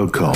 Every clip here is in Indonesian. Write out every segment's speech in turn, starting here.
Welcome.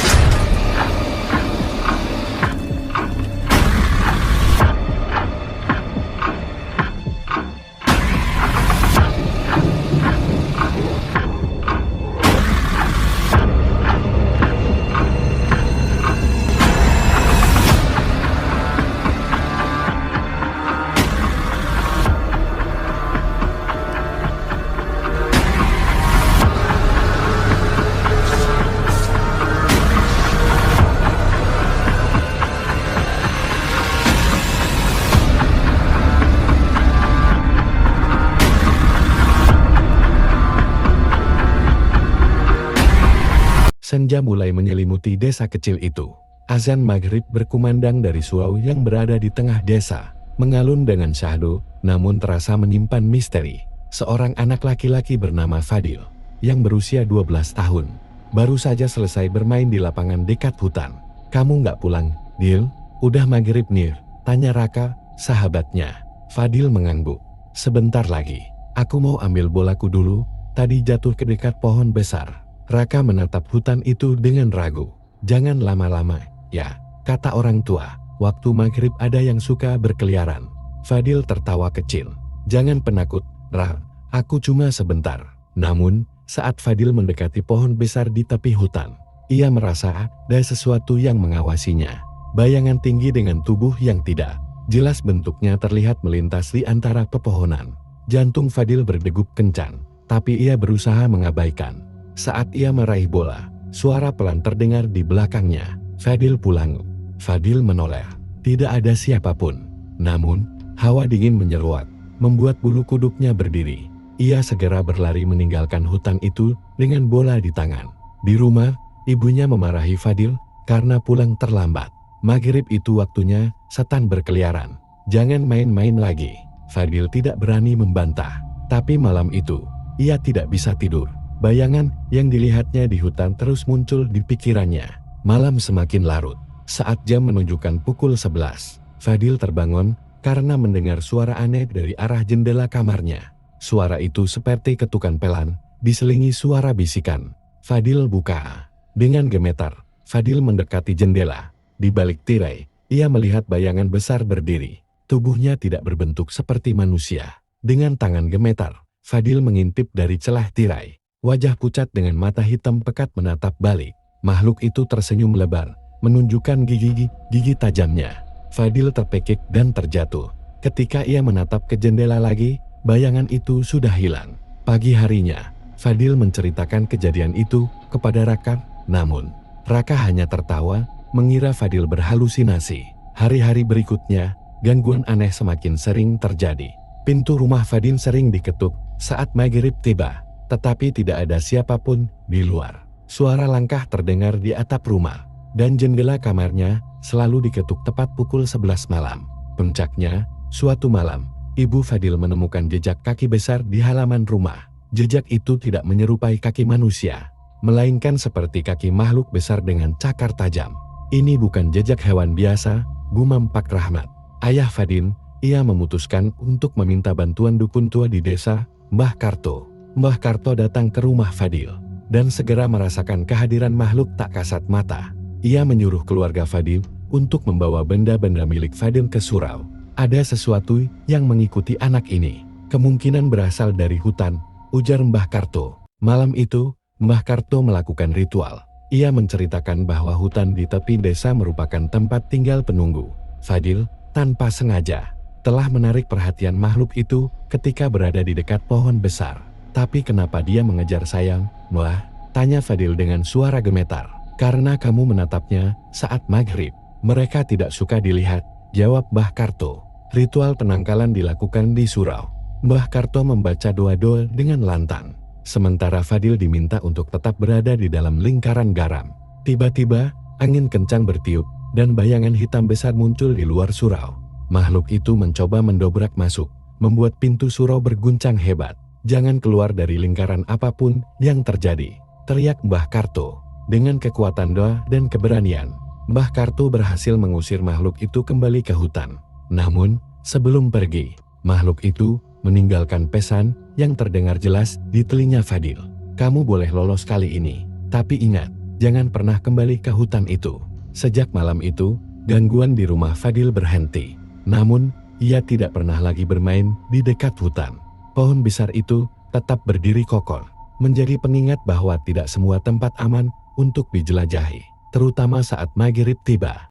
Senja mulai menyelimuti desa kecil itu. Azan maghrib berkumandang dari surau yang berada di tengah desa. Mengalun dengan syahdu, namun terasa menyimpan misteri. Seorang anak laki-laki bernama Fadil, yang berusia 12 tahun. Baru saja selesai bermain di lapangan dekat hutan. "Kamu nggak pulang, Dil? Udah maghrib Nir?" tanya Raka, sahabatnya. Fadil mengangguk. "Sebentar lagi. Aku mau ambil bolaku dulu, tadi jatuh ke dekat pohon besar." Raka menatap hutan itu dengan ragu. "Jangan lama-lama, ya," kata orang tua. "Waktu maghrib ada yang suka berkeliaran." Fadil tertawa kecil. "Jangan penakut, Ra. Aku cuma sebentar." Namun, saat Fadil mendekati pohon besar di tepi hutan, ia merasa ada sesuatu yang mengawasinya. Bayangan tinggi dengan tubuh yang tidak jelas bentuknya terlihat melintas di antara pepohonan. Jantung Fadil berdegup kencang, tapi ia berusaha mengabaikan. Saat ia meraih bola, suara pelan terdengar di belakangnya. Fadil pulang. Fadil menoleh. Tidak ada siapapun. Namun, hawa dingin menyeruak, membuat bulu kuduknya berdiri. Ia segera berlari meninggalkan hutan itu dengan bola di tangan. Di rumah, ibunya memarahi Fadil karena pulang terlambat. Maghrib itu waktunya setan berkeliaran. "Jangan main-main lagi." Fadil tidak berani membantah. Tapi malam itu, ia tidak bisa tidur. Bayangan yang dilihatnya di hutan terus muncul di pikirannya. Malam semakin larut. Saat jam menunjukkan pukul 11, Fadil terbangun karena mendengar suara aneh dari arah jendela kamarnya. Suara itu seperti ketukan pelan, diselingi suara bisikan. Fadil buka. Dengan gemetar, Fadil mendekati jendela. Di balik tirai, ia melihat bayangan besar berdiri. Tubuhnya tidak berbentuk seperti manusia. Dengan tangan gemetar, Fadil mengintip dari celah tirai. Wajah pucat dengan mata hitam pekat menatap balik. Makhluk itu tersenyum lebar, menunjukkan gigi tajamnya. Fadil terpekik dan terjatuh. Ketika ia menatap ke jendela lagi, bayangan itu sudah hilang. Pagi harinya, Fadil menceritakan kejadian itu kepada Raka, namun Raka hanya tertawa, mengira Fadil berhalusinasi. Hari-hari berikutnya, gangguan aneh semakin sering terjadi. Pintu rumah Fadil sering diketuk saat maghrib tiba. Tetapi tidak ada siapapun di luar. Suara langkah terdengar di atap rumah, dan jendela kamarnya selalu diketuk tepat pukul 11 malam. Puncaknya, suatu malam, ibu Fadil menemukan jejak kaki besar di halaman rumah. Jejak itu tidak menyerupai kaki manusia, melainkan seperti kaki makhluk besar dengan cakar tajam. "Ini bukan jejak hewan biasa," gumam Pak Rahmat, ayah Fadil. Ia memutuskan untuk meminta bantuan dukun tua di desa, Mbah Karto. Mbah Karto datang ke rumah Fadil dan segera merasakan kehadiran makhluk tak kasat mata. Ia menyuruh keluarga Fadil untuk membawa benda-benda milik Fadil ke surau. "Ada sesuatu yang mengikuti anak ini. Kemungkinan berasal dari hutan," ujar Mbah Karto. Malam itu, Mbah Karto melakukan ritual. Ia menceritakan bahwa hutan di tepi desa merupakan tempat tinggal penunggu. Fadil, tanpa sengaja, telah menarik perhatian makhluk itu ketika berada di dekat pohon besar. "Tapi kenapa dia mengejar sayang, Mbah?" tanya Fadil dengan suara gemetar. "Karena kamu menatapnya saat maghrib. Mereka tidak suka dilihat," jawab Mbah Karto. Ritual penangkalan dilakukan di surau. Mbah Karto membaca doa-doa dengan lantang. Sementara Fadil diminta untuk tetap berada di dalam lingkaran garam. Tiba-tiba, angin kencang bertiup, dan bayangan hitam besar muncul di luar surau. Makhluk itu mencoba mendobrak masuk, membuat pintu surau berguncang hebat. "Jangan keluar dari lingkaran apapun yang terjadi," teriak Mbah Karto. Dengan kekuatan doa dan keberanian, Mbah Karto berhasil mengusir makhluk itu kembali ke hutan. Namun, sebelum pergi, makhluk itu meninggalkan pesan yang terdengar jelas di telinga Fadil. "Kamu boleh lolos kali ini, tapi ingat, jangan pernah kembali ke hutan itu. Sejak malam itu, gangguan di rumah Fadil berhenti. Namun, ia tidak pernah lagi bermain di dekat hutan. Pohon besar itu tetap berdiri kokoh, menjadi pengingat bahwa tidak semua tempat aman untuk dijelajahi, terutama saat maghrib tiba.